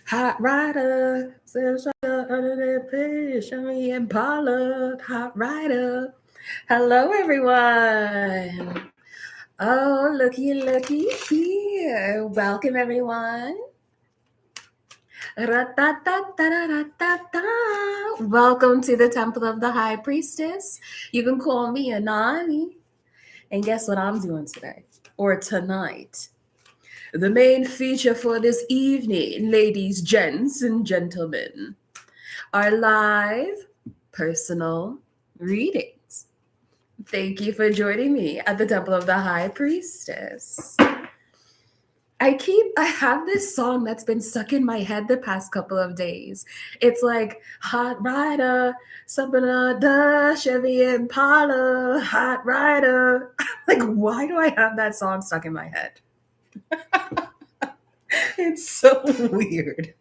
Hot rider, says under the fish, Impala, hot rider. Hello, everyone. Oh, looky here. Welcome, everyone. Ra-ta-ta-ta-ra-ta-ta. Welcome to the Temple of the High Priestess. You can call me Anonnie. And guess what I'm doing today? Or tonight? The main feature for this evening, ladies, gents, and gentlemen, are live personal readings. Thank you for joining me at the Temple of the High Priestess. I have this song that's been stuck in my head the past couple of days. It's like Hot Rider, something da Chevy Impala, Hot Rider. Like, why do I have that song stuck in my head? It's so weird.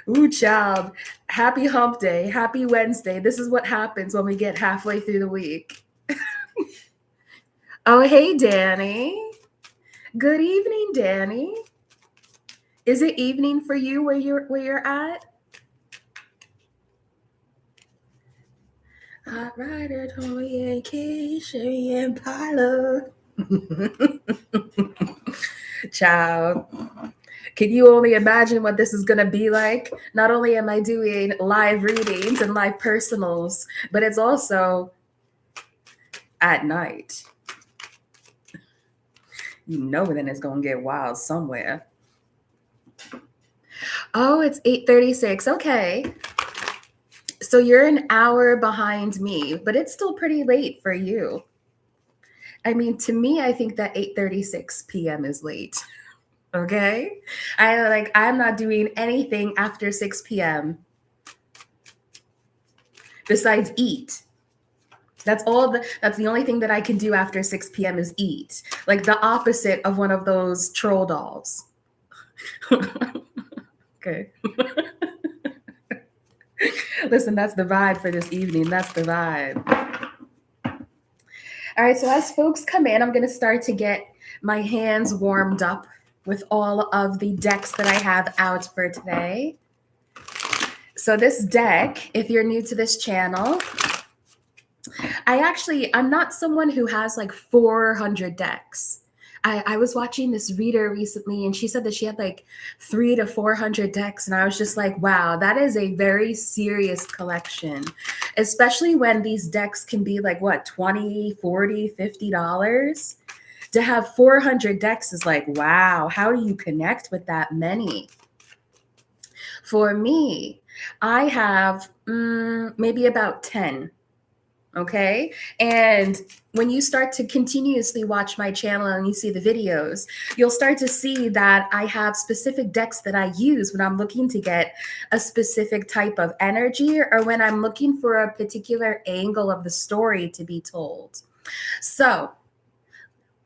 Ooh, child. Happy hump day. Happy Wednesday. This is what happens when we get halfway through the week. Oh, hey, Danny. Good evening, Danny. Is it evening for you where you're at? Hot Rider, Tony and Keisha and Pilot. Child. Can you only imagine what this is going to be like? Not only am I doing live readings and live personals, but it's also at night. You know then it's going to get wild somewhere. Oh, it's 8:36. Okay. So you're an hour behind me, but it's still pretty late for you. I mean, to me, I think that 8:36 p.m. is late. Okay? I'm not doing anything after 6 p.m. besides eat. That's the only thing that I can do after 6 p.m. is eat. Like the opposite of one of those troll dolls. Okay. Listen, that's the vibe for this evening. That's the vibe. All right, so as folks come in, I'm going to start to get my hands warmed up with all of the decks that I have out for today. So this deck, if you're new to this channel, I'm not someone who has like 400 decks. I was watching this reader recently and she said that she had like 300 to 400 decks. And I was just like, wow, that is a very serious collection, especially when these decks can be like what, $20, $40, $50. To have 400 decks is like, wow, how do you connect with that many? For me, I have maybe about 10. Okay. And when you start to continuously watch my channel and you see the videos, you'll start to see that I have specific decks that I use when I'm looking to get a specific type of energy or when I'm looking for a particular angle of the story to be told. So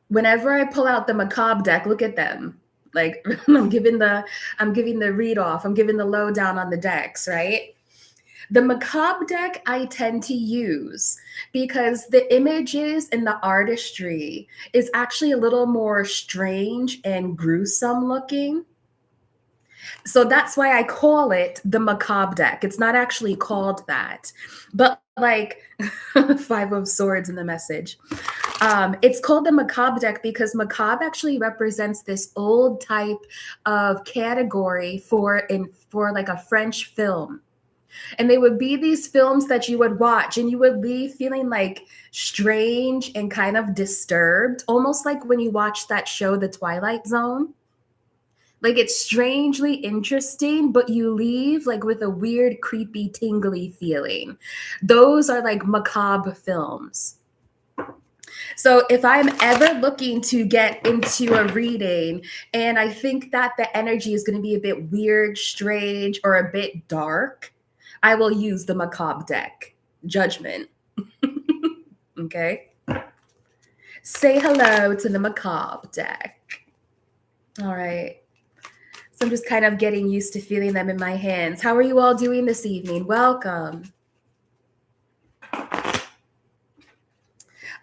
whenever I pull out the macabre deck, look at them. Like I'm giving the read off. I'm giving the lowdown on the decks, right? The macabre deck I tend to use because the images and the artistry is actually a little more strange and gruesome looking. So that's why I call it the macabre deck. It's not actually called that, but like 5 of swords in the message. It's called the macabre deck because macabre actually represents this old type of category for like a French film. And they would be these films that you would watch and you would leave feeling like strange and kind of disturbed, almost like when you watch that show, The Twilight Zone. Like it's strangely interesting, but you leave like with a weird, creepy, tingly feeling. Those are like macabre films. So if I'm ever looking to get into a reading and I think that the energy is going to be a bit weird, strange, or a bit dark, I will use the macabre deck. Judgment. Okay. Say hello to the macabre deck. All right. So I'm just kind of getting used to feeling them in my hands. How are you all doing this evening? Welcome.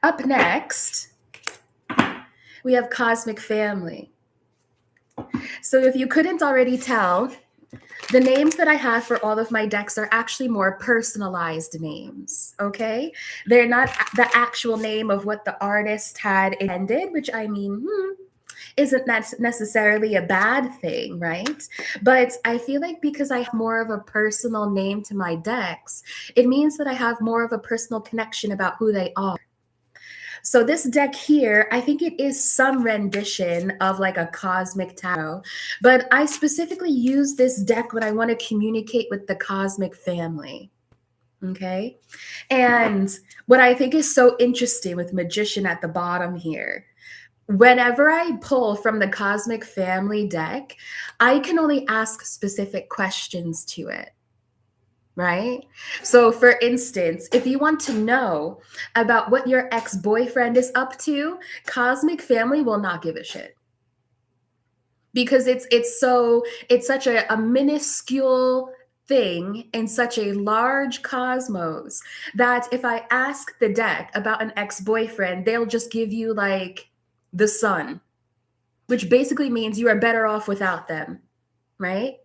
Up next, we have Cosmic Family. So if you couldn't already tell, the names that I have for all of my decks are actually more personalized names, okay? They're not the actual name of what the artist had intended, which I mean, isn't that necessarily a bad thing, right? But I feel like because I have more of a personal name to my decks, it means that I have more of a personal connection about who they are. So this deck here, I think it is some rendition of like a cosmic tarot, but I specifically use this deck when I want to communicate with the cosmic family. Okay. And what I think is so interesting with Magician at the bottom here, whenever I pull from the cosmic family deck, I can only ask specific questions to it. Right? So, for instance, if you want to know about what your ex-boyfriend is up to, cosmic family will not give a shit. Because it's such a minuscule thing in such a large cosmos that if I ask the deck about an ex-boyfriend, they'll just give you like the sun, which basically means you are better off without them, right?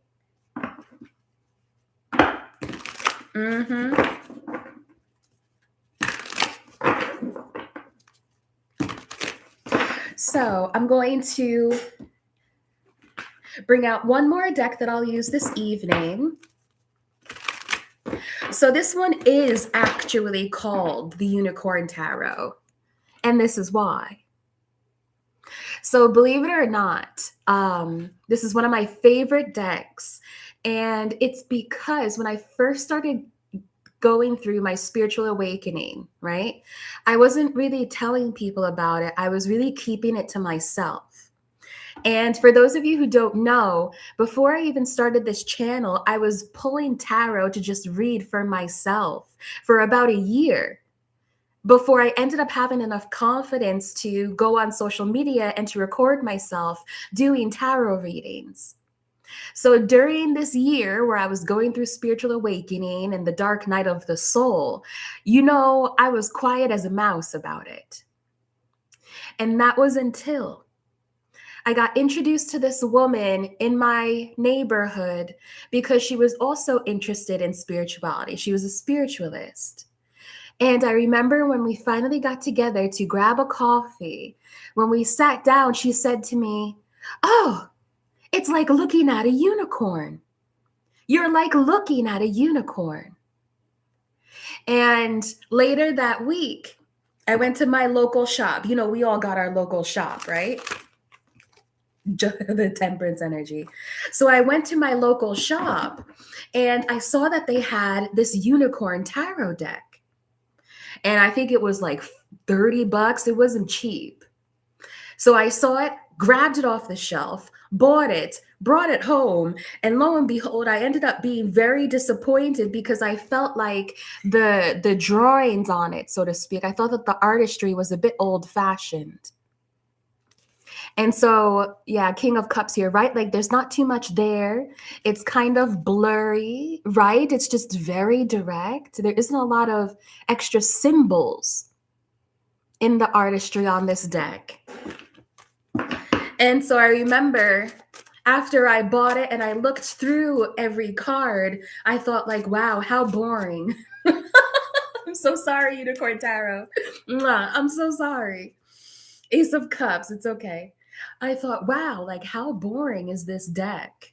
Mm-hmm. So I'm going to bring out one more deck that I'll use this evening. So this one is actually called the Unicorn Tarot, and this is why. So believe it or not, this is one of my favorite decks, and it's because when I first started going through my spiritual awakening, right, I wasn't really telling people about it. I was really keeping it to myself. And for those of you who don't know, before I even started this channel, I was pulling tarot to just read for myself for about a year before I ended up having enough confidence to go on social media and to record myself doing tarot readings. So during this year where I was going through spiritual awakening and the dark night of the soul, I was quiet as a mouse about it. And that was until I got introduced to this woman in my neighborhood because she was also interested in spirituality. She was a spiritualist. And I remember when we finally got together to grab a coffee, when we sat down, she said to me, "Oh, it's like looking at a unicorn. You're like looking at a unicorn." And later that week, I went to my local shop. We all got our local shop, right? The temperance energy. So I went to my local shop and I saw that they had this unicorn tarot deck. And I think it was like $30. It wasn't cheap. So I saw it, grabbed it off the shelf, bought it, brought it home, and lo and behold, I ended up being very disappointed because I felt like the drawings on it, so to speak, I thought that the artistry was a bit old-fashioned. And so, yeah, King of Cups here, right? Like there's not too much there. It's kind of blurry, right? It's just very direct. There isn't a lot of extra symbols in the artistry on this deck. And so I remember after I bought it and I looked through every card, I thought like, wow, how boring. I'm so sorry, Unicorn Tarot. I'm so sorry. Ace of Cups, it's okay. I thought, wow, like how boring is this deck?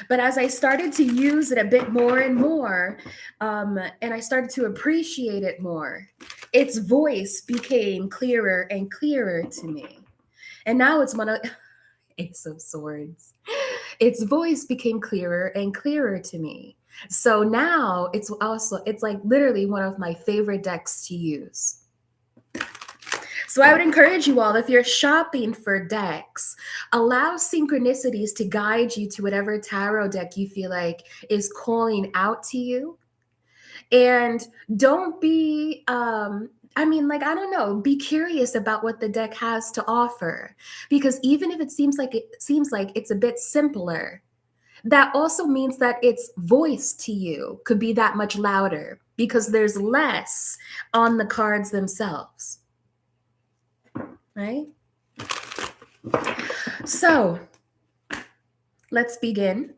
But as I started to use it a bit more and more, and I started to appreciate it more, its voice became clearer and clearer to me. And now it's one of Ace of Swords. Its voice became clearer and clearer to me. So now it's like literally one of my favorite decks to use. So I would encourage you all, if you're shopping for decks, allow synchronicities to guide you to whatever tarot deck you feel like is calling out to you. And don't be, I don't know, be curious about what the deck has to offer. Because even if it seems like it's a bit simpler, that also means that its voice to you could be that much louder because there's less on the cards themselves. Right? So let's begin.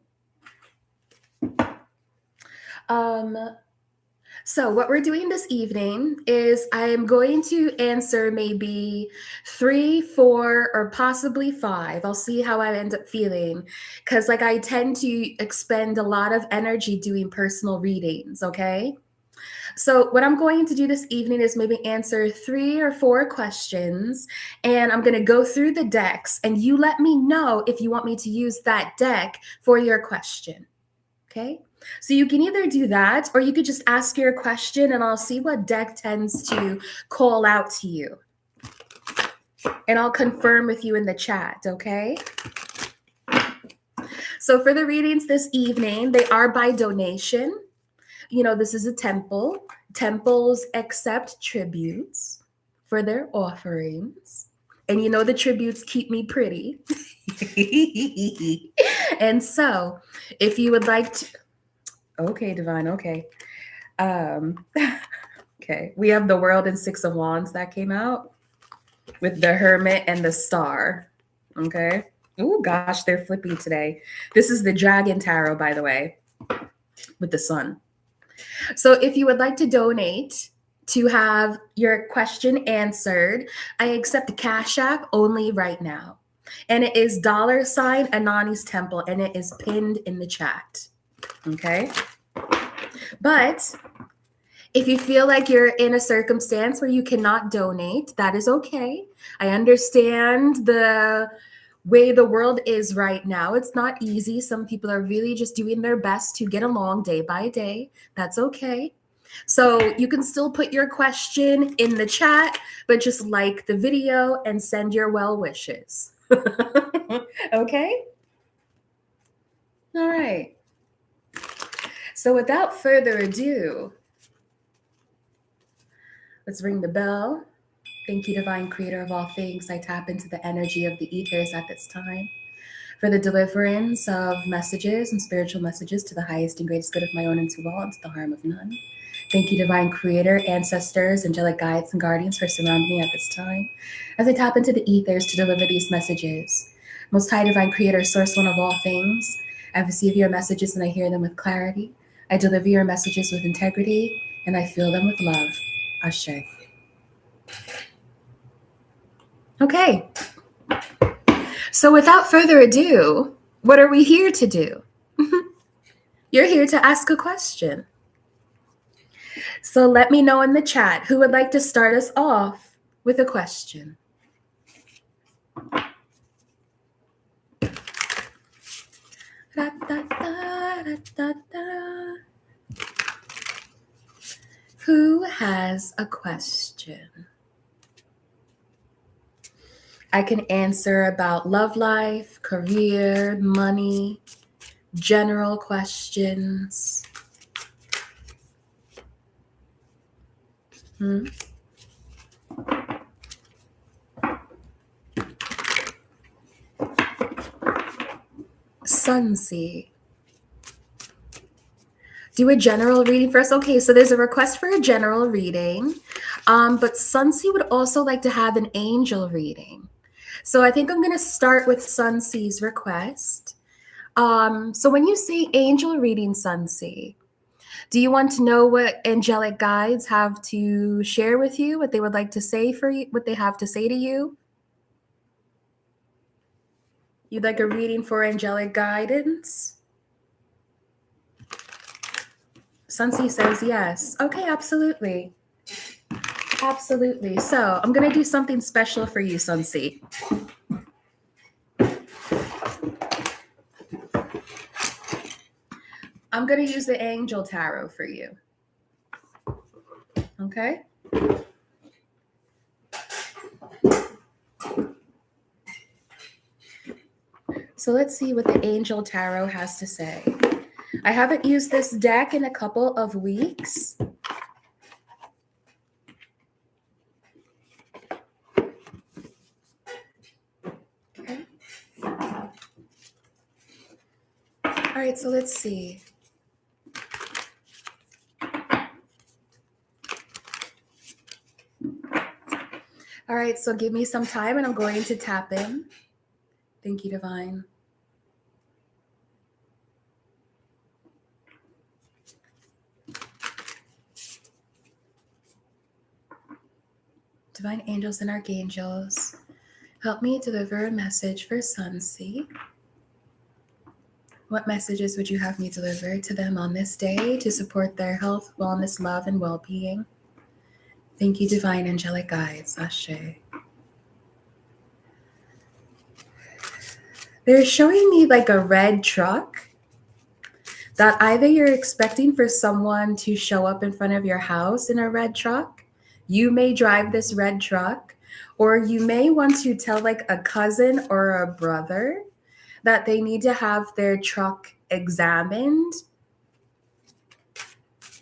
So what we're doing this evening is I am going to answer maybe 3, 4, or possibly 5. I'll see how I end up feeling, because like I tend to expend a lot of energy doing personal readings, okay? So what I'm going to do this evening is maybe answer 3 or 4 questions, and I'm going to go through the decks, and you let me know if you want me to use that deck for your question, okay? So you can either do that, or you could just ask your question and I'll see what deck tends to call out to you. And I'll confirm with you in the chat, okay? So for the readings this evening, they are by donation. You know, this is a temple. Temples accept tributes for their offerings. And you know the tributes keep me pretty. And so if you would like to... Okay, Divine, okay. Okay, we have the World and Six of Wands that came out with the Hermit and the Star. Okay. Oh gosh, they're flippy today. This is the Dragon Tarot, by the way, with the Sun. So if you would like to donate to have your question answered, I accept the Cashapp only right now. And it is $ Anonniestemple, and it is pinned in the chat. Okay. But if you feel like you're in a circumstance where you cannot donate, that is okay. I understand the way the world is right now. It's not easy. Some people are really just doing their best to get along day by day. That's okay. So you can still put your question in the chat, but just like the video and send your well wishes. Okay? All right. So without further ado, let's ring the bell. Thank you, Divine Creator of all things. I tap into the energy of the ethers at this time for the deliverance of messages and spiritual messages to the highest and greatest good of my own and to all, and to the harm of none. Thank you, Divine Creator, ancestors, angelic guides, and guardians for surrounding me at this time as I tap into the ethers to deliver these messages. Most High Divine Creator, Source One of all things, I receive your messages and I hear them with clarity. I deliver your messages with integrity and I feel them with love. Ashe. Okay. So without further ado, what are we here to do? You're here to ask a question. So let me know in the chat who would like to start us off with a question. Da, da, da, da, da, da. Who has a question? I can answer about love life, career, money, general questions. Sunseed. Do a general reading first. Okay, so there's a request for a general reading, but Sunseed would also like to have an angel reading. So I think I'm going to start with Sunseed's request. So when you say angel reading, Sunseed, do you want to know what angelic guides have to share with you, what they would like to say for you, what they have to say to you? You'd like a reading for angelic guidance? Sunseed says yes. Okay, absolutely. Absolutely. So I'm going to do something special for you, Sunseed. I'm going to use the Angel Tarot for you. Okay? So let's see what the Angel Tarot has to say. I haven't used this deck in a couple of weeks. Okay. All right, so let's see. All right, so give me some time and I'm going to tap in. Thank you, Divine. Divine angels and archangels, help me deliver a message for Sunseed. What messages would you have me deliver to them on this day to support their health, wellness, love, and well-being? Thank you, divine angelic guides. Ashe. They're showing me like a red truck that either you're expecting for someone to show up in front of your house in a red truck. You may drive this red truck, or you may want to tell like a cousin or a brother that they need to have their truck examined.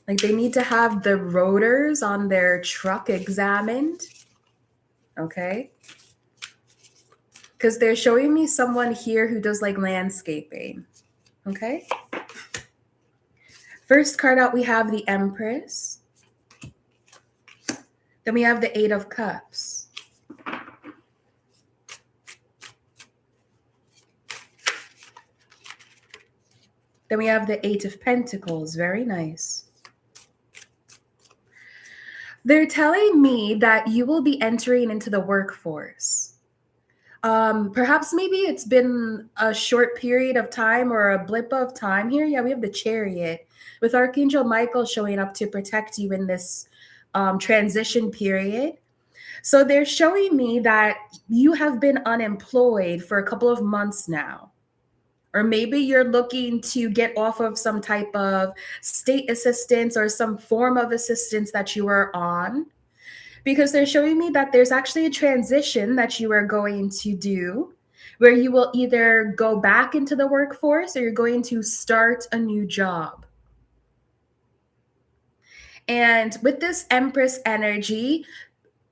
Like they need to have the rotors on their truck examined. Okay. Because they're showing me someone here who does like landscaping. Okay. First card out, we have the Empress. Then we have the Eight of Cups. Then we have the Eight of Pentacles. Very nice. They're telling me that you will be entering into the workforce. Perhaps maybe it's been a short period of time or a blip of time here. Yeah, we have the Chariot with Archangel Michael showing up to protect you in this transition period. So they're showing me that you have been unemployed for a couple of months now. Or maybe you're looking to get off of some type of state assistance or some form of assistance that you are on. Because they're showing me that there's actually a transition that you are going to do where you will either go back into the workforce or you're going to start a new job. And with this Empress energy,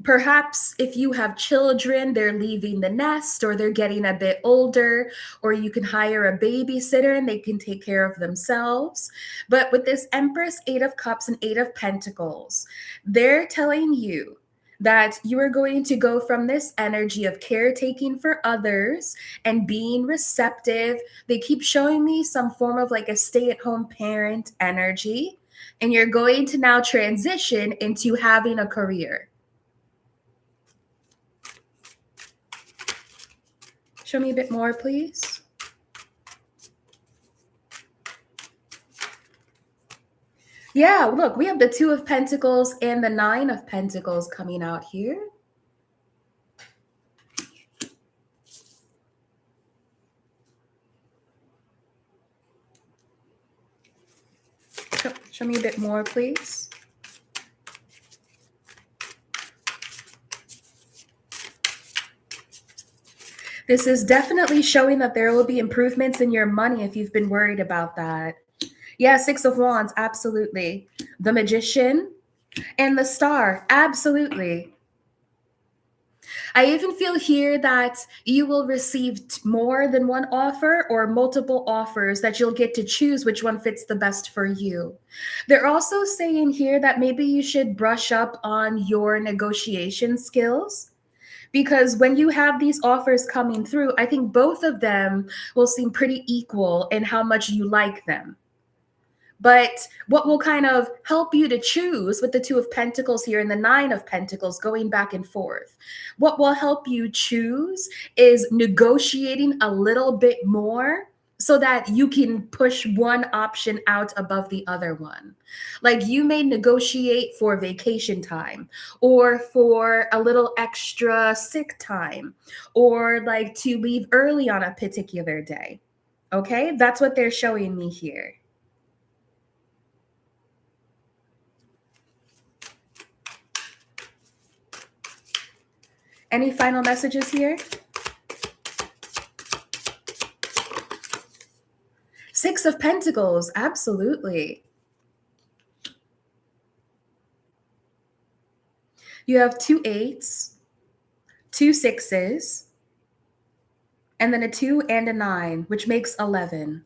perhaps if you have children, they're leaving the nest or they're getting a bit older, or you can hire a babysitter and they can take care of themselves. But with this Empress, Eight of Cups, and Eight of Pentacles, they're telling you that you are going to go from this energy of caretaking for others and being receptive. They keep showing me some form of like a stay-at-home parent energy, and you're going to now transition into having a career. Show me a bit more, please. Yeah, look, we have the Two of Pentacles and the Nine of Pentacles coming out here. Show me a bit more, please. This is definitely showing that there will be improvements in your money if you've been worried about that. Yeah, Six of Wands, absolutely. The Magician and the Star, absolutely. I even feel here that you will receive more than one offer or multiple offers that you'll get to choose which one fits the best for you. They're also saying here that maybe you should brush up on your negotiation skills, because when you have these offers coming through, I think both of them will seem pretty equal in how much you like them. But what will kind of help you to choose with the Two of Pentacles here and the Nine of Pentacles going back and forth, what will help you choose is negotiating a little bit more so that you can push one option out above the other one. Like you may negotiate for vacation time or for a little extra sick time or like to leave early on a particular day. Okay, that's what they're showing me here. Any final messages here? Six of Pentacles, absolutely. You have 2 8s, 2 6s, and then a 2 and a 9, which makes 11.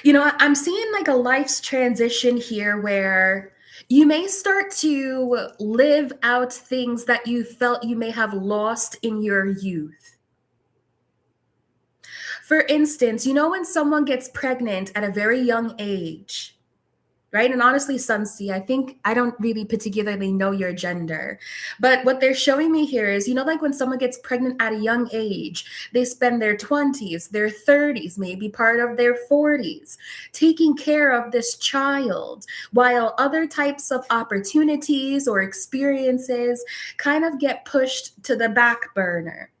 You know, I'm seeing like a life's transition here where you may start to live out things that you felt you may have lost in your youth. For instance, you know, when someone gets pregnant at a very young age, right? And honestly, Sunsi, I think I don't really particularly know your gender, but what they're showing me here is, like when someone gets pregnant at a young age, they spend their 20s, their 30s, maybe part of their 40s, taking care of this child, while other types of opportunities or experiences kind of get pushed to the back burner.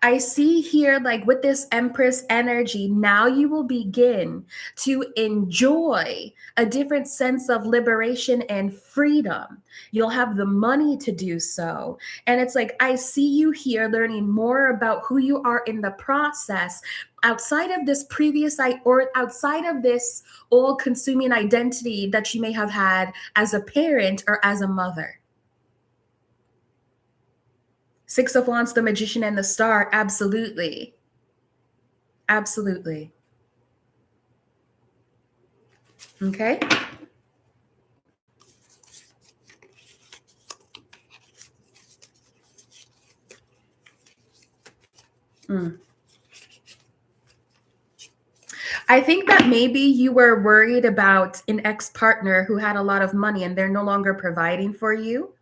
I see here, like with this Empress energy, now you will begin to enjoy a different sense of liberation and freedom. You'll have the money to do so. And it's like, I see you here learning more about who you are in the process outside of this or outside of this all consuming identity that you may have had as a parent or as a mother. Six of Wands, the Magician, and the Star. Absolutely. Absolutely. Okay. I think that maybe you were worried about an ex-partner who had a lot of money and they're no longer providing for you.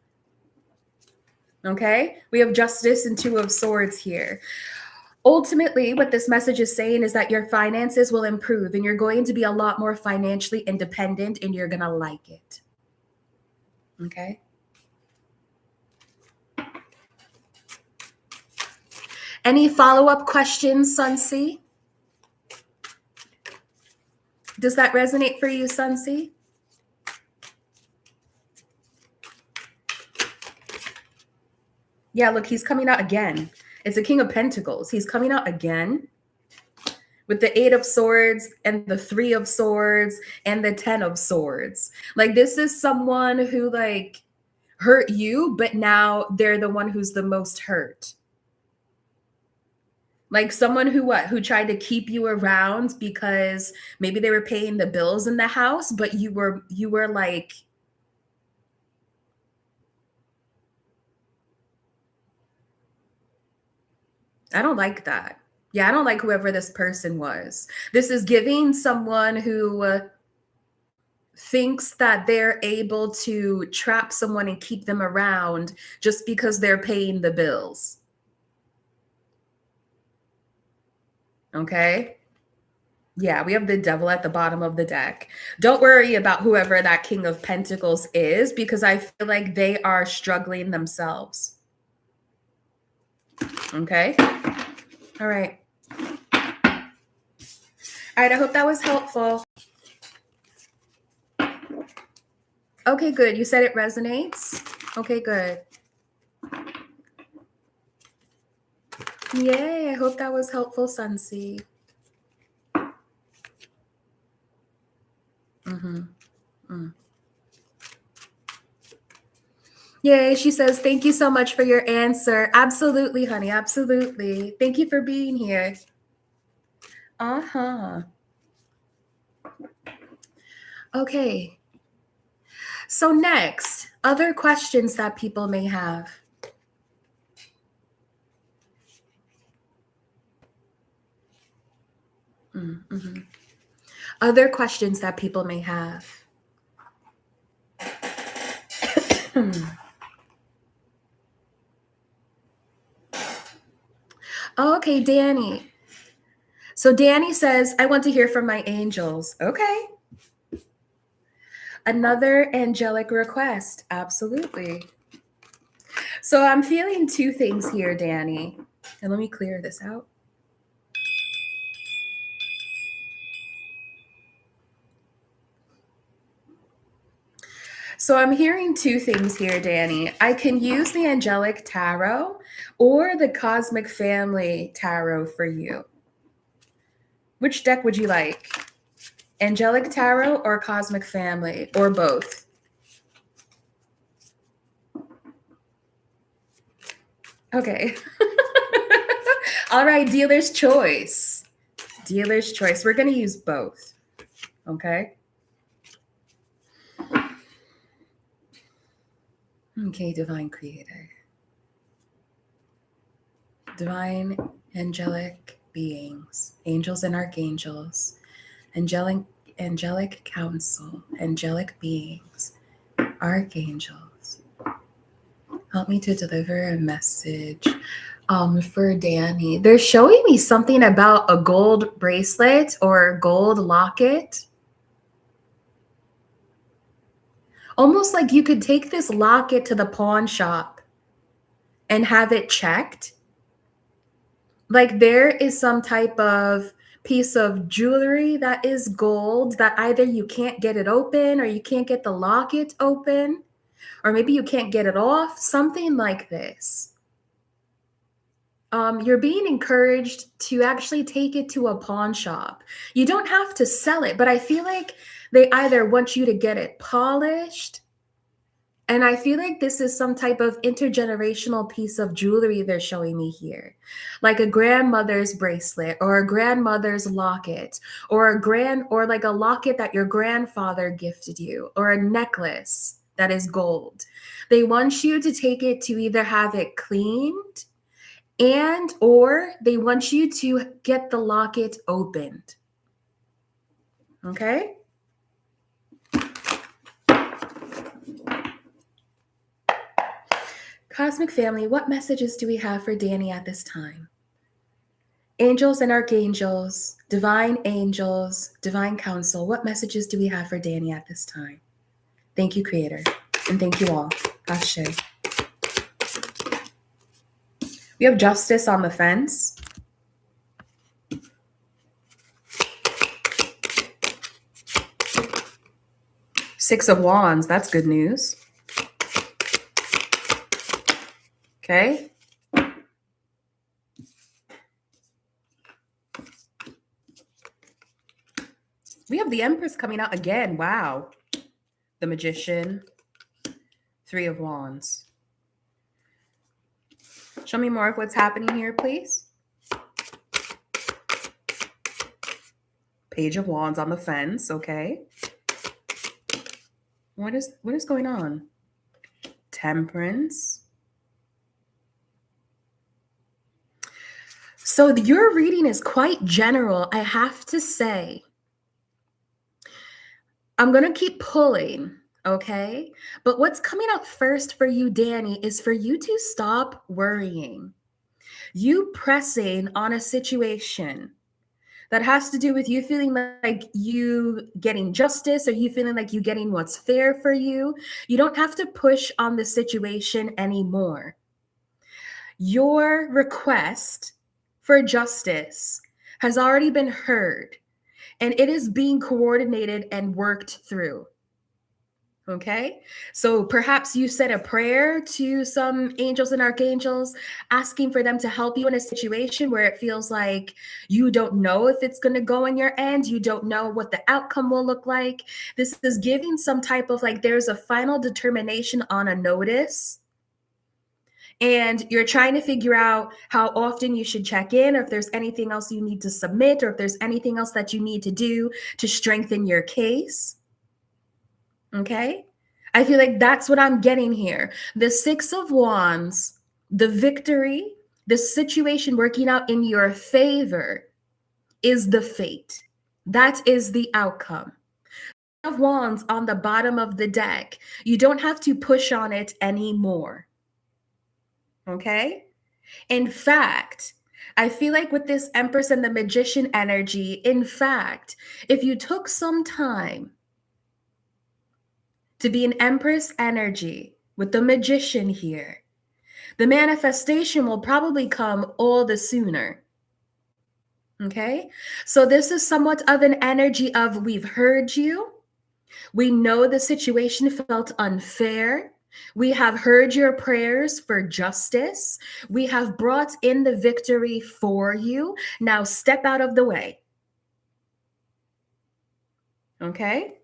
Okay. We have Justice and Two of Swords here. Ultimately, what this message is saying is that your finances will improve and you're going to be a lot more financially independent and you're going to like it. Okay. Any follow-up questions, Sunsi? Does that resonate for you, Sunsi? Yeah, look, he's coming out again. It's a King of Pentacles. He's coming out again with the Eight of Swords and the Three of Swords and the 10 of Swords. Like, this is someone who like hurt you, but now they're the one who's the most hurt. Like someone who tried to keep you around because maybe they were paying the bills in the house, but you were like, I don't like that. Yeah, I don't like whoever this person was. This is giving someone who thinks that they're able to trap someone and keep them around just because they're paying the bills. Okay? Yeah, we have the Devil at the bottom of the deck. Don't worry about whoever that King of Pentacles is, because I feel like they are struggling themselves. Okay? All right. All right, I hope that was helpful. Okay, good. You said it resonates? Okay, good. Yay, I hope that was helpful, Sunsi. Yay, she says, thank you so much for your answer. Absolutely, honey, absolutely. Thank you for being here. Uh-huh. Okay. So next, other questions that people may have. Mm-hmm. Other questions that people may have. Oh, okay, Danny. So Danny says, I want to hear from my angels. Okay. Another angelic request. Absolutely. So I'm feeling two things here, Danny. And let me clear this out. So I'm hearing two things here, Danny. I can use the Angelic Tarot or the Cosmic Family Tarot for you. Which deck would you like? Angelic Tarot or Cosmic Family, or both? Okay. All right, dealer's choice. Dealer's choice. We're going to use both. Okay. Okay, Divine Creator. Divine angelic beings, angels and archangels, angelic angelic counsel, angelic beings, archangels, help me to deliver a message for Danny. They're showing me something about a gold bracelet or gold locket. Almost like you could take this locket to the pawn shop and have it checked. Like there is some type of piece of jewelry that is gold that either you can't get it open or you can't get the locket open, or maybe you can't get it off, something like this. You're being encouraged to actually take it to a pawn shop. You don't have to sell it, but I feel like they either want you to get it polished. And I feel like this is some type of intergenerational piece of jewelry they're showing me here, like a grandmother's bracelet or a grandmother's locket or like a locket that your grandfather gifted you, or a necklace that is gold. They want you to take it to either have it cleaned or they want you to get the locket opened. Okay? Cosmic family, what messages do we have for Danny at this time? Angels and archangels, divine counsel, what messages do we have for Danny at this time? Thank you, Creator, and thank you all. Ashe. We have justice on the fence. Six of Wands, that's good news. Okay. We have the Empress coming out again. Wow. The Magician. Three of Wands. Show me more of what's happening here, please. Page of Wands on the fence. Okay. What is going on? Temperance. So your reading is quite general, I have to say. I'm going to keep pulling, okay? But what's coming up first for you, Danny, is for you to stop worrying. You pressing on a situation that has to do with you feeling like you getting justice or you feeling like you getting what's fair for you. You don't have to push on the situation anymore. Your request for justice has already been heard, and it is being coordinated and worked through. Okay, so perhaps you said a prayer to some angels and archangels, asking for them to help you in a situation where it feels like you don't know if it's going to go in your end. You don't know what the outcome will look like. This is giving some type of like there's a final determination on a notice. And you're trying to figure out how often you should check in, or if there's anything else you need to submit, or if there's anything else that you need to do to strengthen your case. Okay? I feel like that's what I'm getting here. The Six of Wands, the victory, the situation working out in your favor is the fate. That is the outcome. Of Wands on the bottom of the deck. You don't have to push on it anymore. Okay? In fact, I feel like with this Empress and the Magician energy, in fact, if you took some time to be an Empress energy with the Magician here, the manifestation will probably come all the sooner. Okay? So this is somewhat of an energy of we've heard you. We know the situation felt unfair. We have heard your prayers for justice. We have brought in the victory for you. Now step out of the way. Okay?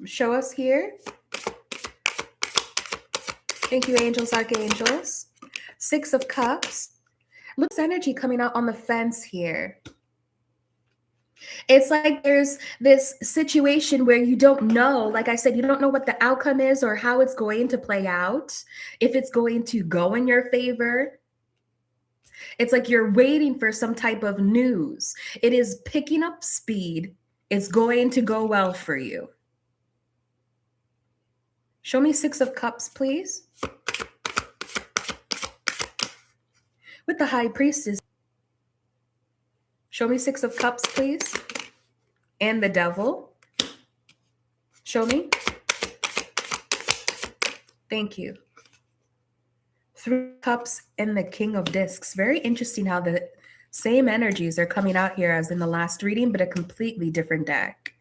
Show us here. Thank you, angels, archangels. Six of Cups. Looks energy coming out on the fence here. It's like there's this situation where you don't know, like I said, you don't know what the outcome is or how it's going to play out, if it's going to go in your favor. It's like you're waiting for some type of news. It is picking up speed. It's going to go well for you. Show me 6 of Cups, please. With the High Priestess. Show me 6 of Cups, please. And the Devil. Show me. Thank you. 3 Cups and the King of Discs. Very interesting how the same energies are coming out here as in the last reading, but a completely different deck.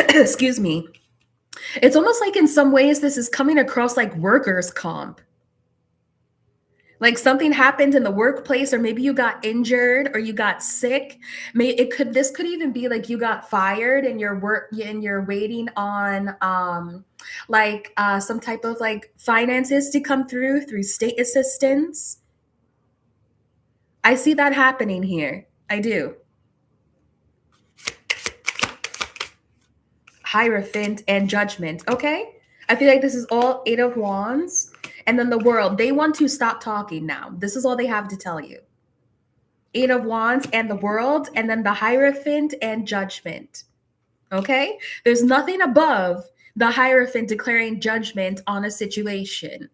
Excuse me. It's almost like in some ways this is coming across like workers' comp. Like something happened in the workplace, or maybe you got injured or you got sick. This could even be like you got fired and you're waiting on some type of like finances to come through state assistance. I see that happening here. I do. Hierophant and Judgment. Okay. I feel like this is all 8 of Wands. And then the World. They want to stop talking now. This is all they have to tell you. 8 of Wands and the World. And then the Hierophant and Judgment. Okay. There's nothing above the Hierophant declaring judgment on a situation.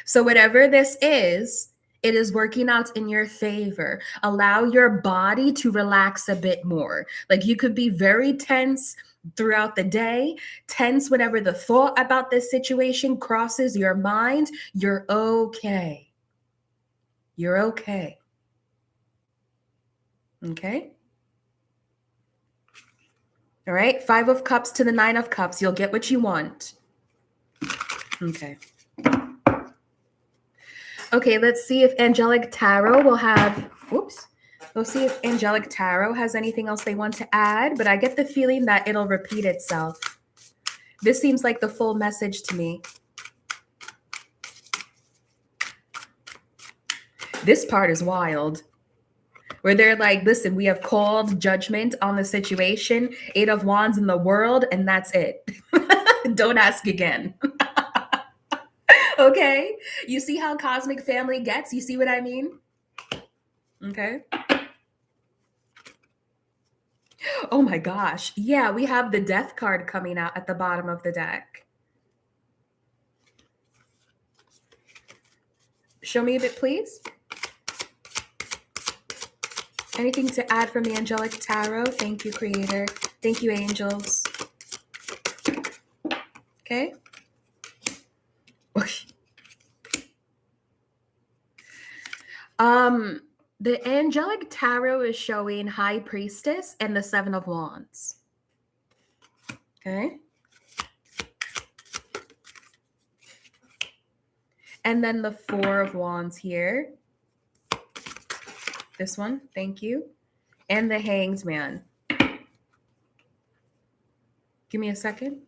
So whatever this is, it is working out in your favor. Allow your body to relax a bit more. Like you could be very tense throughout the day, tense whenever the thought about this situation crosses your mind. You're okay. You're okay. Okay. All right. 5 of Cups to the 9 of Cups. You'll get what you want. Okay. Okay, let's see if Angelic Tarot will have, we'll see if Angelic Tarot has anything else they want to add, but I get the feeling that it'll repeat itself. This seems like the full message to me. This part is wild. Where they're like, listen, we have called judgment on the situation, 8 of Wands in the World, and that's it. Don't ask again. Okay? You see how cosmic family gets? You see what I mean? Okay. Oh my gosh. Yeah, we have the Death card coming out at the bottom of the deck. Show me a bit, please. Anything to add from the Angelic Tarot? Thank you, Creator. Thank you, angels. Okay. The Angelic Tarot is showing High Priestess and the 7 of Wands. Okay. And then the 4 of Wands here. This one, thank you. And the Hanged Man. Give me a second.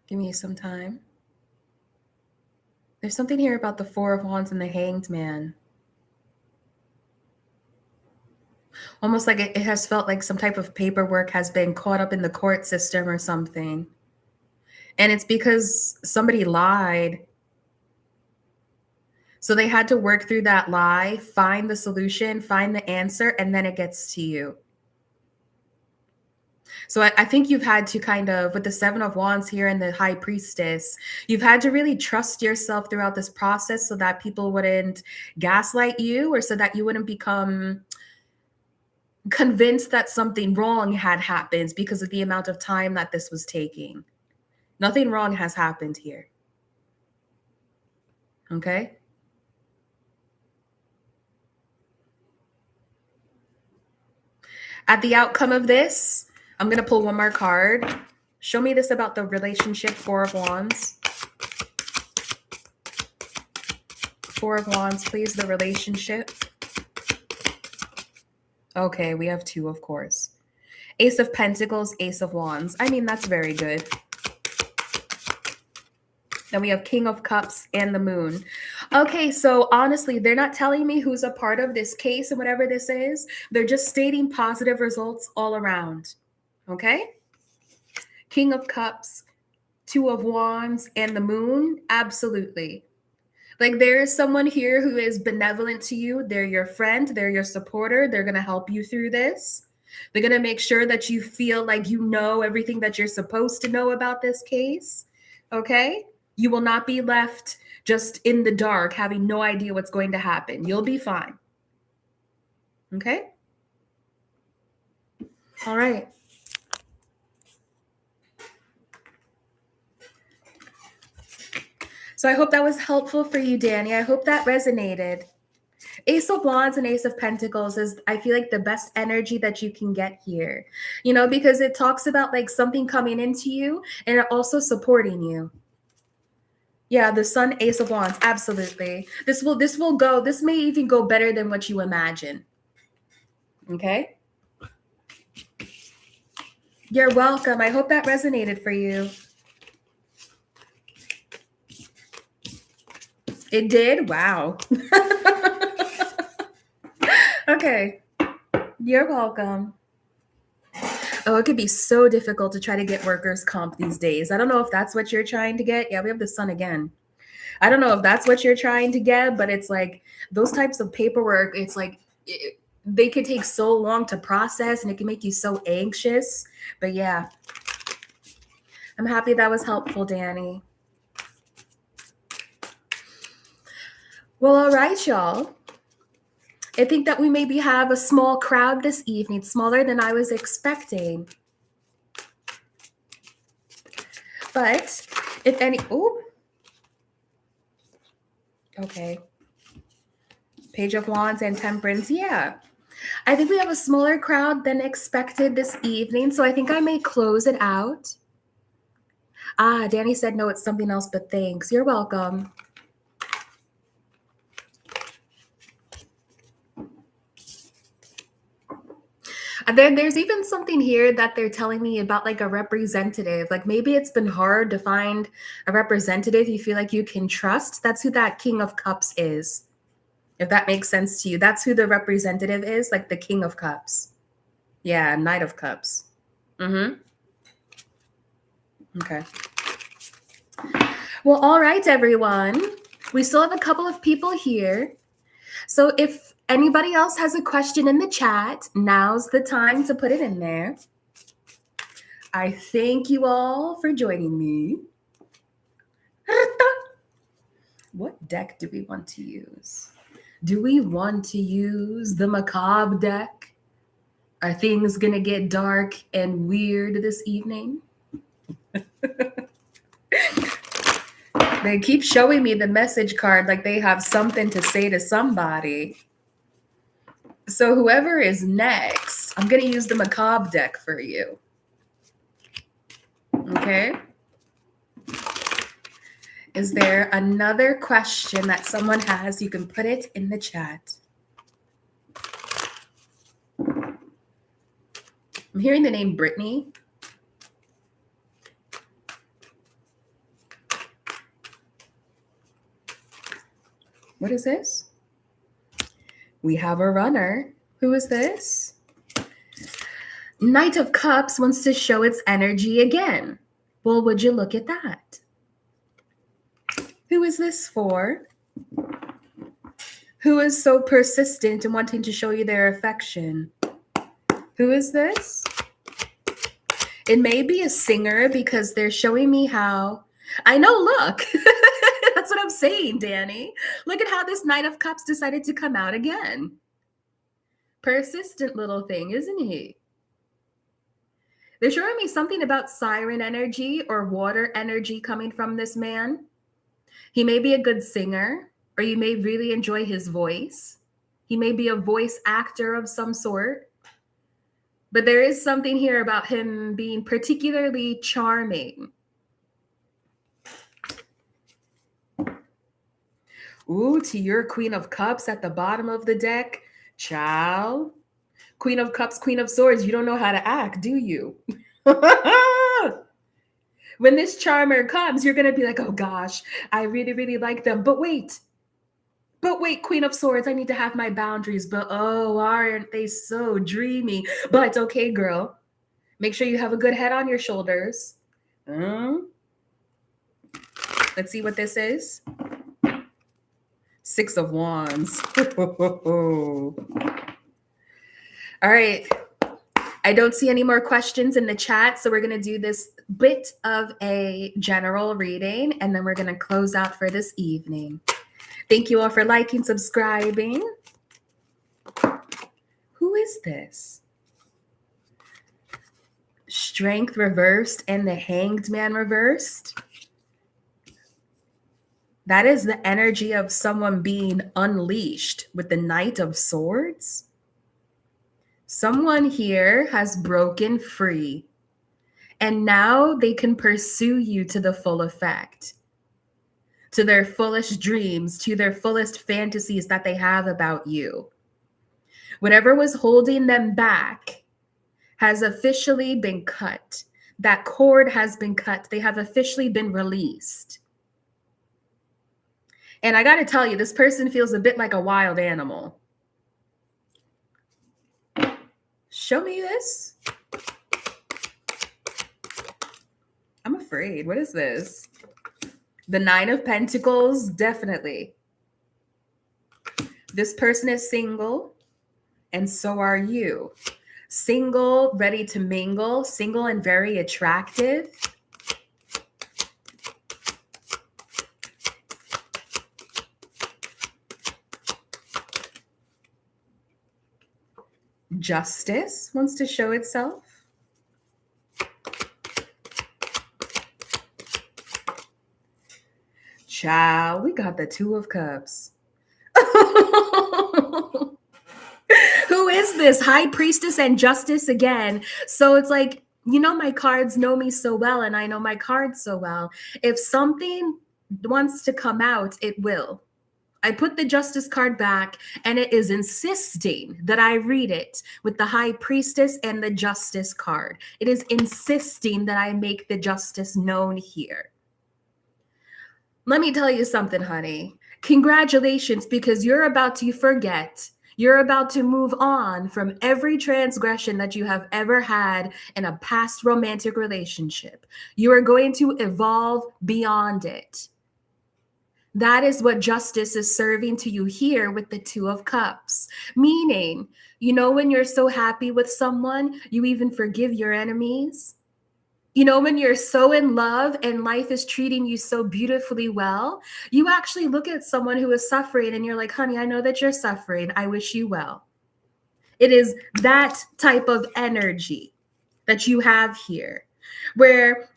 Give me some time. There's something here about the 4 of Wands and the Hanged Man. Almost like it has felt like some type of paperwork has been caught up in the court system or something. And it's because somebody lied. So they had to work through that lie, find the solution, find the answer, and then it gets to you. So I think you've had to kind of, with the 7 of Wands here and the High Priestess, you've had to really trust yourself throughout this process so that people wouldn't gaslight you, or so that you wouldn't become convinced that something wrong had happened because of the amount of time that this was taking. Nothing wrong has happened here. Okay? At the outcome of this, I'm going to pull one more card. Show me this about the relationship, 4 of Wands. 4 of Wands, please, the relationship. Okay, we have 2, of course. Ace of Pentacles, Ace of Wands. I mean, that's very good. Then we have King of Cups and the Moon. Okay, so honestly, they're not telling me who's a part of this case and whatever this is. They're just stating positive results all around. Okay? King of Cups, 2 of Wands, and the Moon. Absolutely. Like, there is someone here who is benevolent to you. They're your friend. They're your supporter. They're going to help you through this. They're going to make sure that you feel like you know everything that you're supposed to know about this case. Okay? You will not be left just in the dark, having no idea what's going to happen. You'll be fine. Okay? All right. So I hope that was helpful for you, Danny. I hope that resonated. Ace of Wands and Ace of Pentacles is, I feel like, the best energy that you can get here, you know, because it talks about like something coming into you and it also supporting you. Yeah, the Sun, Ace of Wands, absolutely. This may even go better than what you imagine. Okay? You're welcome. I hope that resonated for you. It did? Wow. Okay. You're welcome. Oh, it could be so difficult to try to get workers' comp these days. I don't know if that's what you're trying to get. Yeah, we have the Sun again. I don't know if that's what you're trying to get, but it's like those types of paperwork, it's like they could take so long to process and it can make you so anxious. But yeah, I'm happy that was helpful, Danny. Well, all right, y'all. I think that we maybe have a small crowd this evening, smaller than I was expecting. But if any, okay. Page of Wands and Temperance, yeah. I think we have a smaller crowd than expected this evening, so I think I may close it out. Ah, Danny said no, it's something else, but thanks. You're welcome. There's even something here that they're telling me about like a representative. Like maybe it's been hard to find a representative you feel like you can trust. That's who that King of Cups is. If that makes sense to you. That's who the representative is, like the King of Cups. Yeah, Knight of Cups. Mm-hmm. Okay. Well, all right, everyone. We still have a couple of people here. So if anybody else has a question in the chat, now's the time to put it in there. I thank you all for joining me. What deck do we want to use? Do we want to use the macabre deck? Are things gonna get dark and weird this evening? They keep showing me the message card like they have something to say to somebody. So whoever is next, I'm gonna use the macabre deck for you. Okay. Is there another question that someone has? You can put it in the chat. I'm hearing the name Brittany. What is this? We have a runner. Who is this? Knight of Cups wants to show its energy again. Well, would you look at that? Who is this for? Who is so persistent in wanting to show you their affection? Who is this? It may be a singer because they're showing me how. I know, look. That's what I'm saying, Danny. Look at how this Knight of Cups decided to come out again. Persistent little thing, isn't he? They're showing me something about siren energy or water energy coming from this man. He may be a good singer, or you may really enjoy his voice. He may be a voice actor of some sort. But there is something here about him being particularly charming. Ooh, to your Queen of Cups at the bottom of the deck. Child. Queen of Cups, Queen of Swords, you don't know how to act, do you? When this charmer comes, you're going to be like, oh gosh, I really, really like them. But wait, Queen of Swords, I need to have my boundaries. But oh, aren't they so dreamy? But okay, girl, make sure you have a good head on your shoulders. Let's see what this is. Six of Wands. All right. I don't see any more questions in the chat, so we're going to do this bit of a general reading, and then we're going to close out for this evening. Thank you all for liking, subscribing. Who is this? Strength reversed and the Hanged Man reversed. That is the energy of someone being unleashed with the Knight of Swords. Someone here has broken free, and now they can pursue you to the full effect, to their fullest dreams, to their fullest fantasies that they have about you. Whatever was holding them back has officially been cut. That cord has been cut. They have officially been released. And I got to tell you, this person feels a bit like a wild animal. Show me this. I'm afraid. What is this? The Nine of Pentacles, definitely. This person is single, and so are you. Single, ready to mingle, single and very attractive. Justice wants to show itself. Child, we got the Two of Cups. Who is this? High Priestess and Justice again. So it's like, you know, my cards know me so well, and I know my cards so well. If something wants to come out, it will. I put the Justice card back, and it is insisting that I read it with the High Priestess and the Justice card. It is insisting that I make the Justice known here. Let me tell you something, honey. Congratulations, because you're about to forget. You're about to move on from every transgression that you have ever had in a past romantic relationship. You are going to evolve beyond it. That is what Justice is serving to you here with the Two of Cups. Meaning, you know, when you're so happy with someone, you even forgive your enemies. You know, when you're so in love and life is treating you so beautifully well, you actually look at someone who is suffering and you're like, honey, I know that you're suffering. I wish you well. It is that type of energy that you have here, where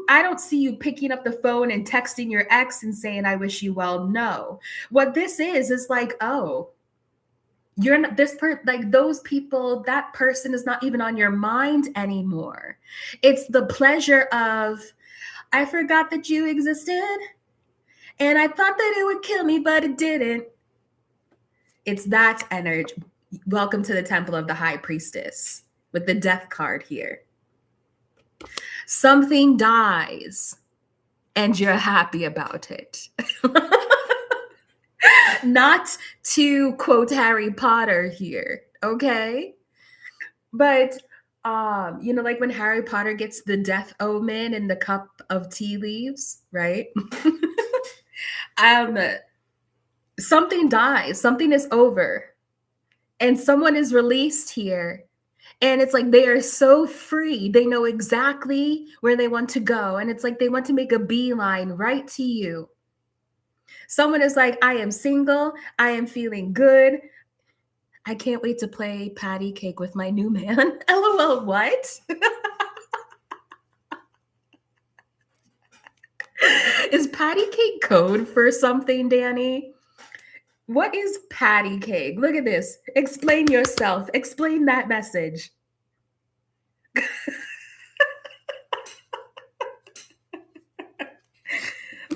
I don't see you picking up the phone and texting your ex and saying, I wish you well. No. What this is like, oh, you're not like those people, that person is not even on your mind anymore. It's the pleasure of, I forgot that you existed and I thought that it would kill me, but it didn't. It's that energy. Welcome to the Temple of the High Priestess with the Death card here. Something dies and you're happy about it. Not to quote Harry Potter here, okay? But, you know, like when Harry Potter gets the death omen in the cup of tea leaves, right? Something dies, something is over, and someone is released here. And it's like they are so free. They know exactly where they want to go. And it's like they want to make a beeline right to you. Someone is like, I am single. I am feeling good. I can't wait to play patty cake with my new man. LOL, what? Is patty cake code for something, Danny? What is patty cake? Look at this. Explain yourself. Explain that message.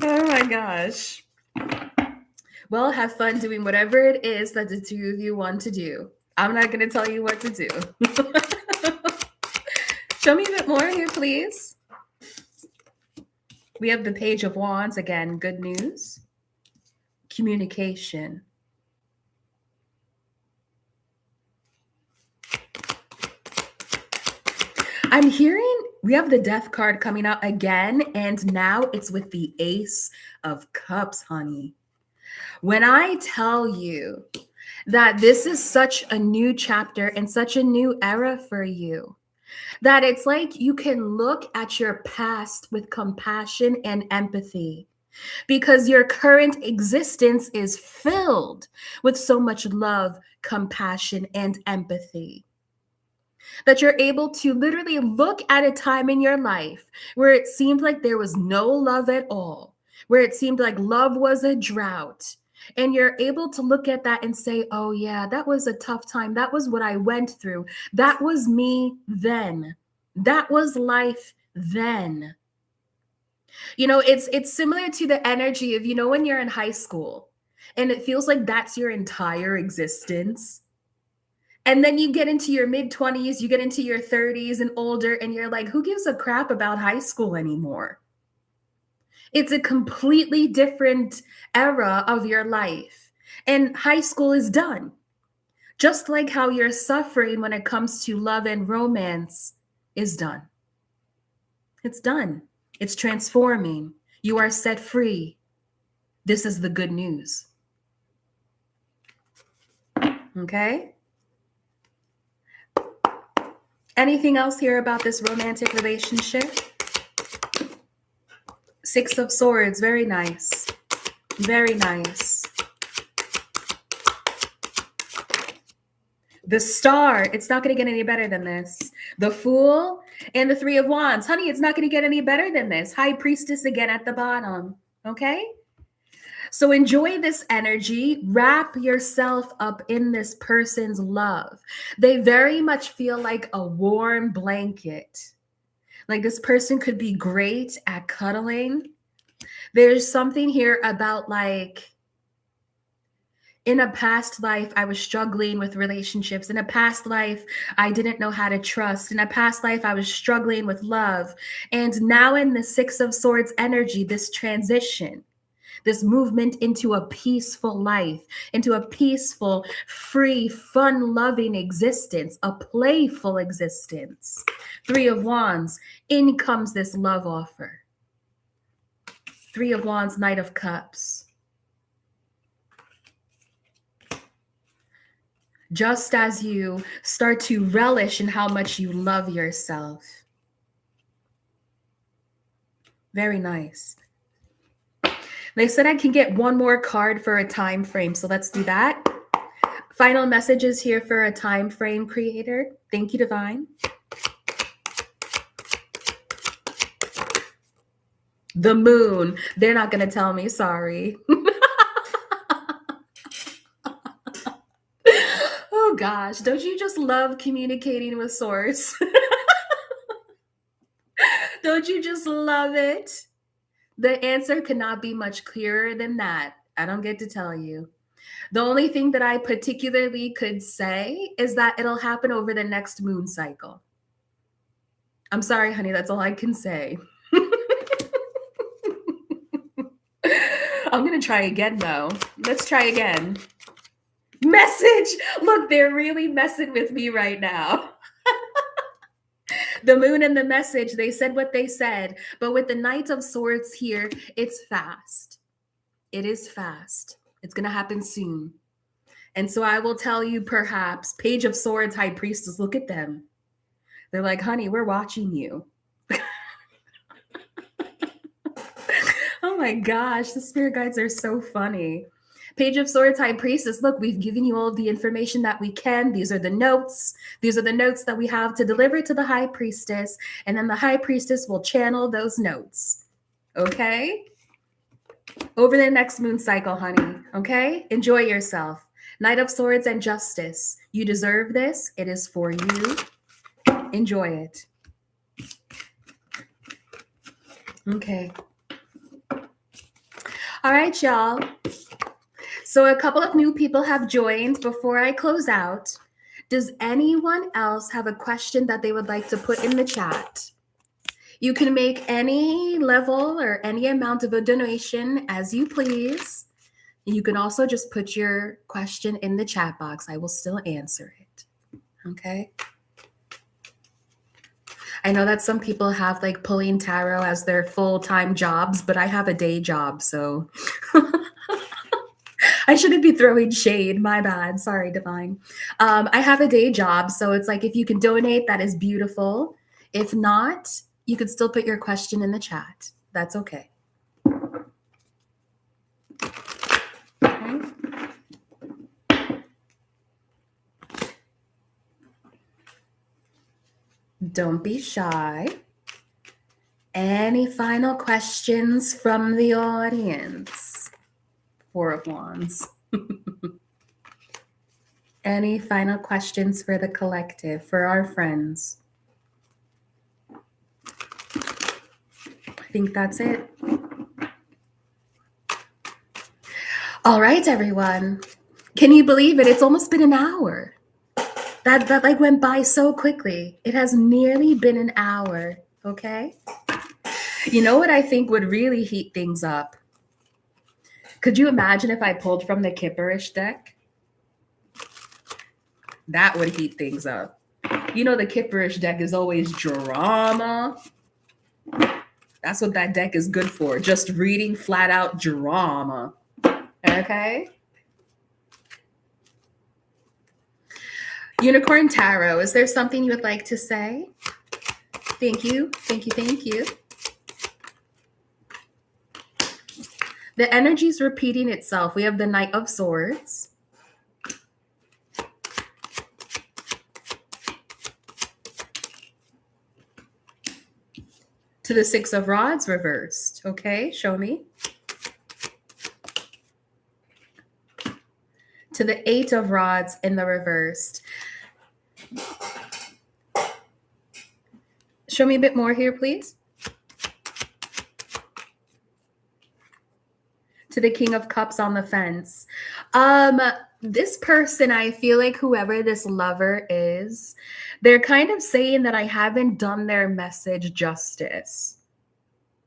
Oh my gosh. Well, have fun doing whatever it is that the two of you want to do. I'm not going to tell you what to do. Show me a bit more here, please. We have the Page of Wands again. Good news. Communication. I'm hearing we have the Death card coming out again, and now it's with the Ace of Cups, honey. When I tell you that this is such a new chapter and such a new era for you, that it's like you can look at your past with compassion and empathy because your current existence is filled with so much love, compassion, and empathy. That you're able to literally look at a time in your life where it seemed like there was no love at all, where it seemed like love was a drought. And you're able to look at that and say, oh, yeah, that was a tough time. That was what I went through. That was me then. That was life then. You know, it's similar to the energy of, you know, when you're in high school and it feels like that's your entire existence. And then you get into your mid-20s, you get into your 30s and older, and you're like, who gives a crap about high school anymore? It's a completely different era of your life. And high school is done. Just like how your suffering when it comes to love and romance is done. It's done. It's transforming. You are set free. This is the good news. Okay? Anything else here about this romantic relationship? Six of Swords, very nice. Very nice. The Star, it's not going to get any better than this. The Fool and the Three of Wands. Honey, it's not going to get any better than this. High Priestess again at the bottom. Okay? So enjoy this energy. Wrap yourself up in this person's love. They very much feel like a warm blanket. Like this person could be great at cuddling. There's something here about like, in a past life, I was struggling with relationships. In a past life, I didn't know how to trust. In a past life, I was struggling with love. And now in the Six of Swords energy, this transition, this movement into a peaceful life, into a peaceful, free, fun-loving existence, a playful existence. Three of Wands, in comes this love offer. Three of Wands, Knight of Cups. Just as you start to relish in how much you love yourself. Very nice. They said I can get one more card for a time frame, so let's do that. Final messages here for a time frame creator. Thank you, Divine. The Moon. They're not going to tell me, sorry. Oh gosh, don't you just love communicating with Source? Don't you just love it? The answer could not be much clearer than that. I don't get to tell you. The only thing that I particularly could say is that it'll happen over the next moon cycle. I'm sorry, honey, that's all I can say. I'm going to try again, though. Let's try again. Message! Look, they're really messing with me right now. The moon and the message, they said what they said. But with the Knight of Swords here, it's fast. It is fast. It's going to happen soon. And so I will tell you, perhaps, Page of Swords, High Priestess, look at them. They're like, honey, we're watching you. Oh my gosh, the spirit guides are so funny. Page of Swords, High Priestess, look, we've given you all of the information that we can. These are the notes. These are the notes that we have to deliver to the High Priestess. And then the High Priestess will channel those notes. Okay? Over the next moon cycle, honey. Okay? Enjoy yourself. Knight of Swords and Justice. You deserve this. It is for you. Enjoy it. Okay. All right, y'all. So a couple of new people have joined before I close out. Does anyone else have a question that they would like to put in the chat? You can make any level or any amount of a donation as you please. You can also just put your question in the chat box. I will still answer it. Okay? I know that some people have like pulling tarot as their full-time jobs, but I have a day job, so I shouldn't be throwing shade. My bad. Sorry, Divine. I have a day job, so it's like if you can donate, that is beautiful. If not, you could still put your question in the chat. That's okay. Okay. Don't be shy. Any final questions from the audience? Four of Wands. Any final questions for the collective, for our friends? I think that's it. All right, everyone. Can you believe it? It's almost been an hour. That like went by so quickly. It has nearly been an hour, okay? You know what I think would really heat things up? Could you imagine if I pulled from the Kipperish deck? That would heat things up. You know the Kipperish deck is always drama. That's what that deck is good for. Just reading flat out drama. Okay? Unicorn Tarot, is there something you would like to say? Thank you. Thank you. Thank you. The energy is repeating itself. We have the Knight of Swords. To the Six of Rods reversed. Okay, show me. To the Eight of Rods in the reversed. Show me a bit more here, please. To the King of Cups on the fence. This person, I feel like whoever this lover is, they're kind of saying that I haven't done their message justice.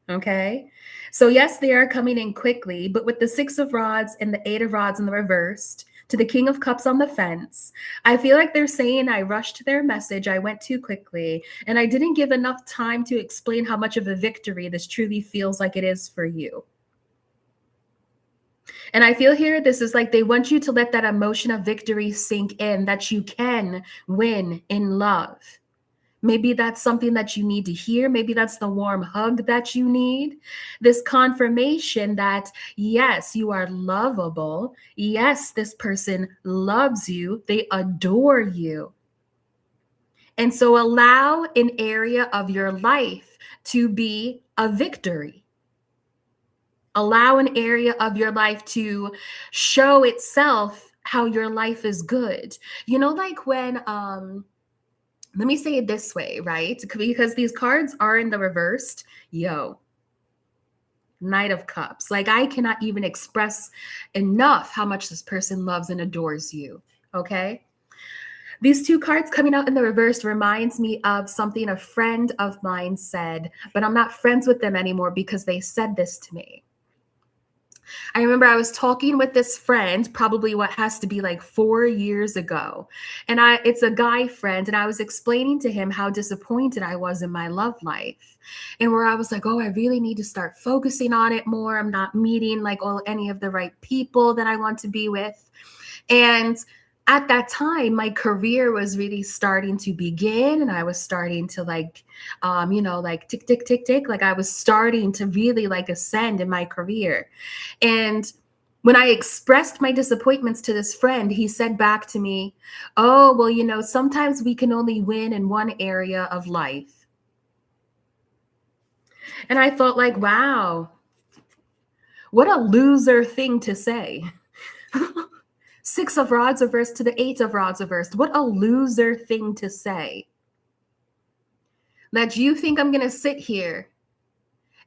Okay? So yes, they are coming in quickly, but with the Six of Rods and the Eight of Rods in the reversed, to the King of Cups on the fence, I feel like they're saying I rushed their message, I went too quickly, and I didn't give enough time to explain how much of a victory this truly feels like it is for you. And I feel here, this is like they want you to let that emotion of victory sink in, that you can win in love. Maybe that's something that you need to hear. Maybe that's the warm hug that you need. This confirmation that, yes, you are lovable. Yes, this person loves you. They adore you. And so allow an area of your life to be a victory. Allow an area of your life to show itself how your life is good. You know, like when, let me say it this way, right? Because these cards are in the reversed. Knight of Cups. Like I cannot even express enough how much this person loves and adores you, okay? These two cards coming out in the reverse reminds me of something a friend of mine said, but I'm not friends with them anymore because they said this to me. I remember I was talking with this friend, probably what has to be like 4 years ago. And it's a guy friend. And I was explaining to him how disappointed I was in my love life. And where I was like, oh, I really need to start focusing on it more. I'm not meeting like any of the right people that I want to be with. And at that time, my career was really starting to begin, and I was starting to like, like tick, tick, tick, tick. Like I was starting to really like ascend in my career. And when I expressed my disappointments to this friend, he said back to me, oh, well, sometimes we can only win in one area of life. And I thought like, wow, what a loser thing to say. Six of Rods reversed to the Eight of Rods reversed. What a loser thing to say. That you think I'm going to sit here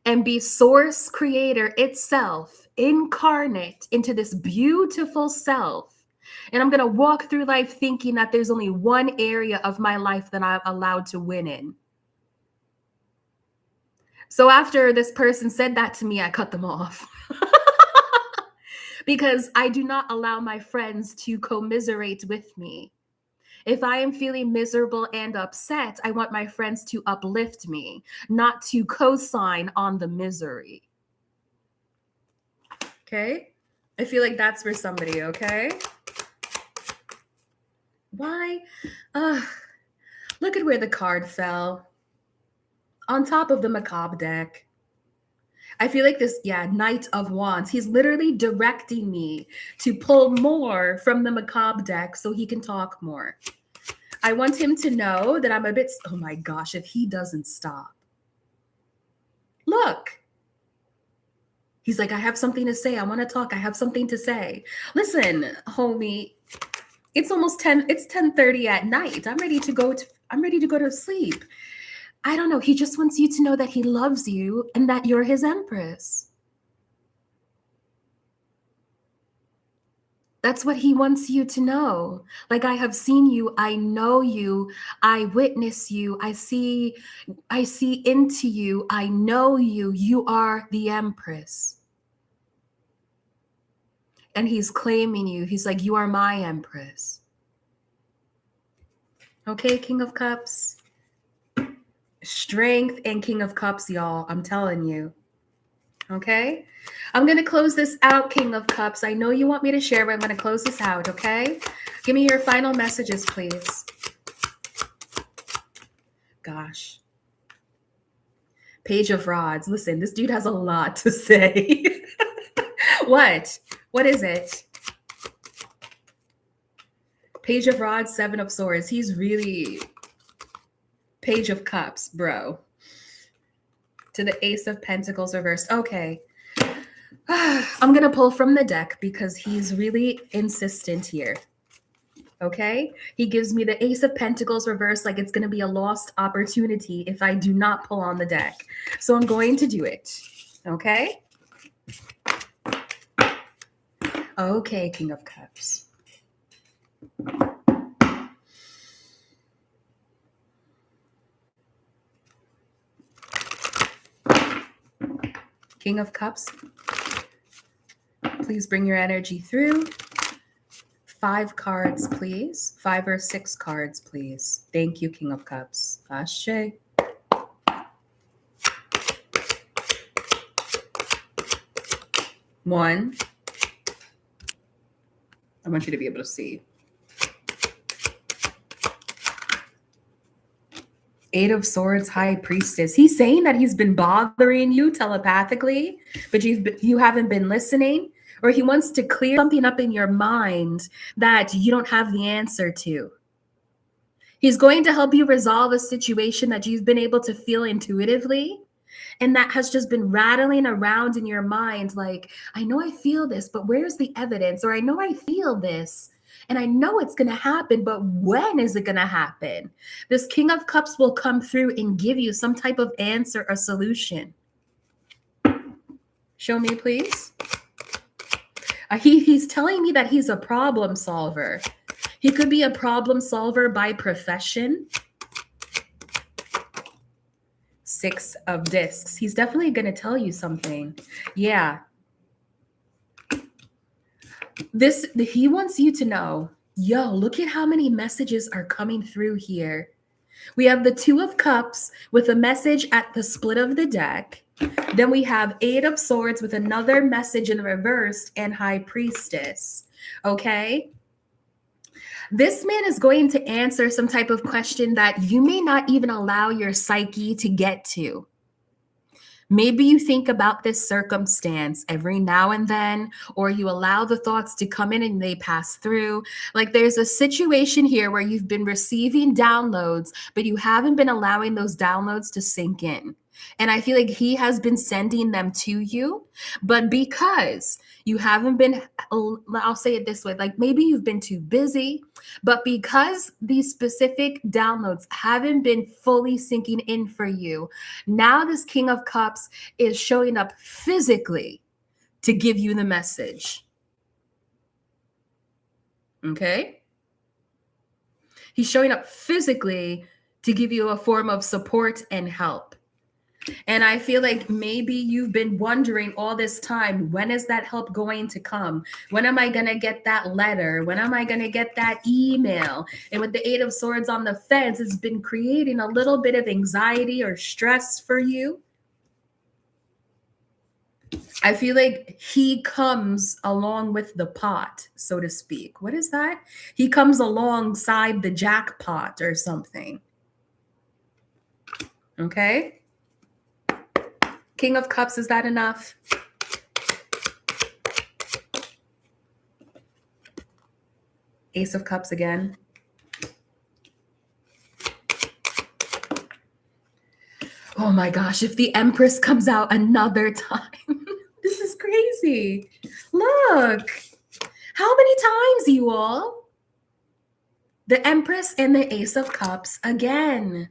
and be source creator itself, incarnate into this beautiful self, And I'm going to walk through life thinking that there's only one area of my life that I'm allowed to win in. So after this person said that to me, I cut them off. Because I do not allow my friends to commiserate with me. If I am feeling miserable and upset, I want my friends to uplift me, not to co-sign on the misery. Okay? I feel like that's for somebody, okay? Why? Look at where the card fell. On top of the macabre deck. I feel like this, Knight of Wands. He's literally directing me to pull more from the macabre deck so he can talk more. I want him to know that I'm a bit, oh my gosh, if he doesn't stop. Look. He's like, I have something to say. I want to talk. I have something to say. Listen, homie, it's almost 10:30 at night. I'm ready to go to sleep. I don't know. He just wants you to know that he loves you and that you're his empress. That's what he wants you to know. Like, I have seen you. I know you. I witness you. I see into you. I know you. You are the empress. And he's claiming you. He's like, you are my empress. Okay, King of Cups. Strength and King of Cups, y'all. I'm telling you. Okay? I'm going to close this out, King of Cups. I know you want me to share, but I'm going to close this out, okay? Give me your final messages, please. Gosh. Page of Rods. Listen, this dude has a lot to say. What? What is it? Page of Rods, Seven of Swords. He's really... Page of Cups, bro. To the Ace of Pentacles reversed. Okay. I'm going to pull from the deck because he's really insistent here. Okay? He gives me the Ace of Pentacles reversed like it's going to be a lost opportunity if I do not pull on the deck. So I'm going to do it. Okay? Okay, King of Cups. King of Cups, please bring your energy through. 5 cards, please. 5 or 6 cards, please. Thank you, King of Cups. Ashe. One. I want you to be able to see. 8 of Swords, High Priestess. He's saying that he's been bothering you telepathically, but you haven't been listening, or he wants to clear something up in your mind that you don't have the answer to. He's going to help you resolve a situation that you've been able to feel intuitively, and that has just been rattling around in your mind like, I know I feel this, but where's the evidence? Or I know I feel this, and I know it's going to happen, but when is it going to happen? This King of Cups will come through and give you some type of answer or solution. Show me, please. He's telling me that he's a problem solver. He could be a problem solver by profession. 6 of Discs. He's definitely going to tell you something. Yeah. He wants you to know, yo, look at how many messages are coming through here. We have the 2 of Cups with a message at the split of the deck. Then we have 8 of Swords with another message in the reverse and High Priestess. Okay? This man is going to answer some type of question that you may not even allow your psyche to get to. Maybe you think about this circumstance every now and then, or you allow the thoughts to come in and they pass through. Like, there's a situation here where you've been receiving downloads, but you haven't been allowing those downloads to sink in. And I feel like he has been sending them to you, but because you haven't been, I'll say it this way, like maybe you've been too busy, but because these specific downloads haven't been fully sinking in for you, now this King of Cups is showing up physically to give you the message. Okay? He's showing up physically to give you a form of support and help. And I feel like maybe you've been wondering all this time, when is that help going to come? When am I going to get that letter? When am I going to get that email? And with the Eight of Swords on the fence, it's been creating a little bit of anxiety or stress for you. I feel like he comes along with the pot, so to speak. What is that? He comes alongside the jackpot or something. Okay? King of Cups, is that enough? Ace of Cups again. Oh my gosh, if the Empress comes out another time, this is crazy. Look, how many times, you all? The Empress and the Ace of Cups again.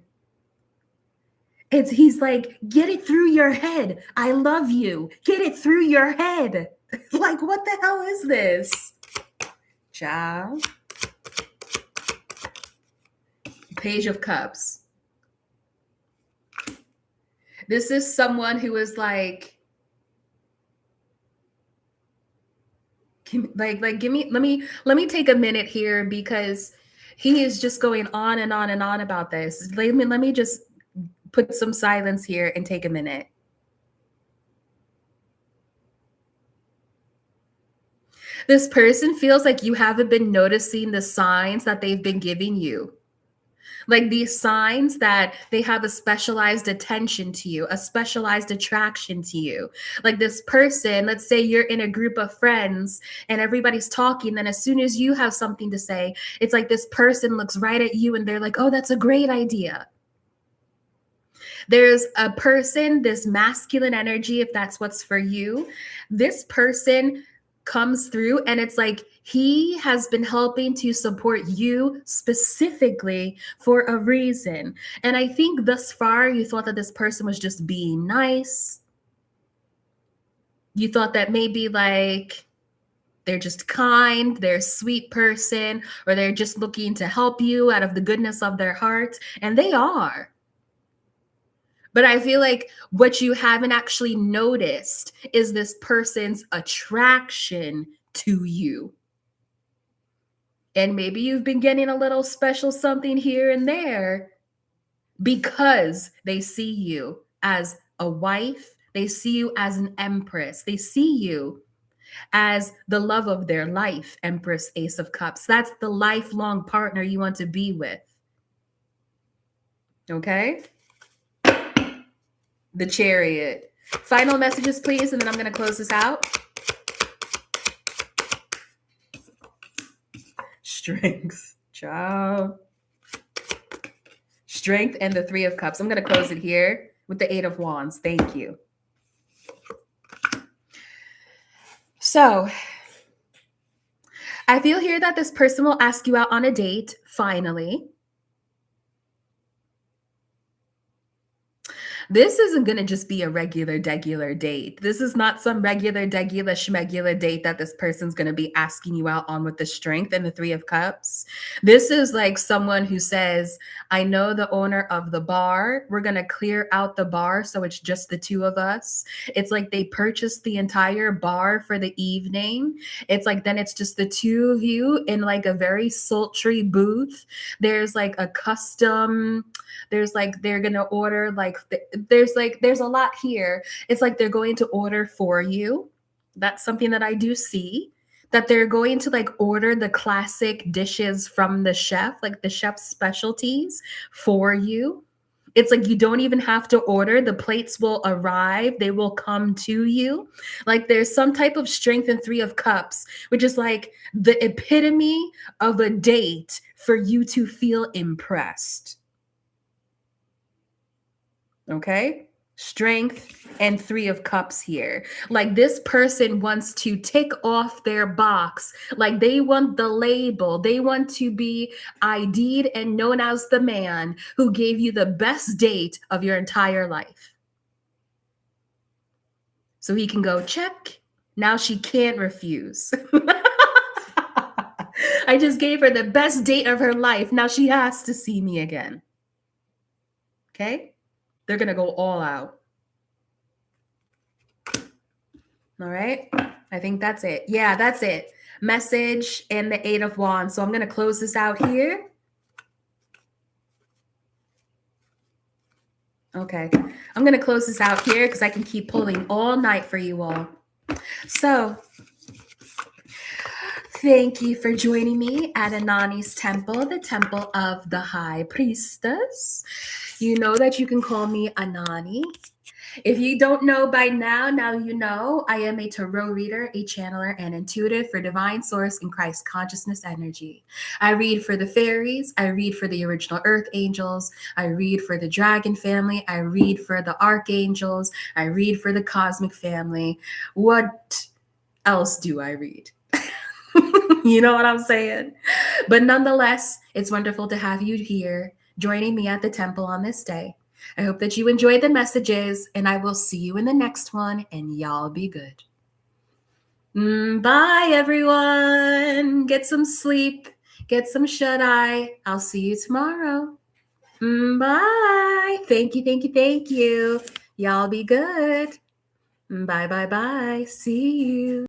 He's like, get it through your head. I love you. Get it through your head. Like, what the hell is this? Ciao. Page of Cups. This is someone who is like give me, let me take a minute here, because he is just going on and on and on about this. Let me just put some silence here and take a minute. This person feels like you haven't been noticing the signs that they've been giving you. Like these signs that they have a specialized attention to you, a specialized attraction to you. Like this person, let's say you're in a group of friends and everybody's talking. Then as soon as you have something to say, it's like this person looks right at you and they're like, oh, that's a great idea. There's a person, this masculine energy, if that's what's for you, this person comes through and it's like he has been helping to support you specifically for a reason. And I think thus far you thought that this person was just being nice. You thought that maybe like they're just kind, they're a sweet person, or they're just looking to help you out of the goodness of their heart. And they are. But I feel like what you haven't actually noticed is this person's attraction to you. And maybe you've been getting a little special something here and there because they see you as a wife. They see you as an empress. They see you as the love of their life, Empress, Ace of Cups. That's the lifelong partner you want to be with. Okay? The Chariot. Final messages, please, and then I'm going to close this out. Strength. Ciao. Strength and the Three of Cups. I'm going to close it here with the Eight of Wands. Thank you. So, I feel here that this person will ask you out on a date, finally. This isn't going to just be a regular date. This is not some regular schmegular date that this person's going to be asking you out on with the Strength and the Three of Cups. This is like someone who says, I know the owner of the bar. We're going to clear out the bar so it's just the two of us. It's like they purchased the entire bar for the evening. It's like then it's just the two of you in like a very sultry booth. There's like a custom, there's like they're going to order like there's a lot here. It's like they're going to order for you. That's something that I do see, that they're going to like order the classic dishes from the chef, like the chef's specialties for you. It's like you don't even have to order. The plates will arrive. They will come to you. Like there's some type of Strength and Three of Cups, which is like the epitome of a date for you to feel impressed. Okay? Strength and Three of Cups here. Like this person wants to tick off their box. Like they want the label. They want to be ID'd and known as the man who gave you the best date of your entire life. So he can go, check. Now she can't refuse. I just gave her the best date of her life. Now she has to see me again. Okay? They're going to go all out. All right? I think that's it. Yeah, that's it. Message and the 8 of Wands. So I'm going to close this out here. Okay. I'm going to close this out here because I can keep pulling all night for you all. So thank you for joining me at Anonniestemple, the temple of the High Priestess. You know that you can call me Anonnie. If you don't know by now you know. I am a tarot reader, a channeler, and intuitive for divine source and Christ consciousness energy. I read for the fairies. I read for the original earth angels. I read for the dragon family. I read for the archangels. I read for the cosmic family. What else do I read? You know what I'm saying? But nonetheless, it's wonderful to have you here joining me at the temple on this day. I hope that you enjoyed the messages, and I will see you in the next one, and y'all be good. Bye, everyone. Get some sleep. Get some shut-eye. I'll see you tomorrow. Bye. Thank you, thank you, thank you. Y'all be good. Bye, bye, bye. See you.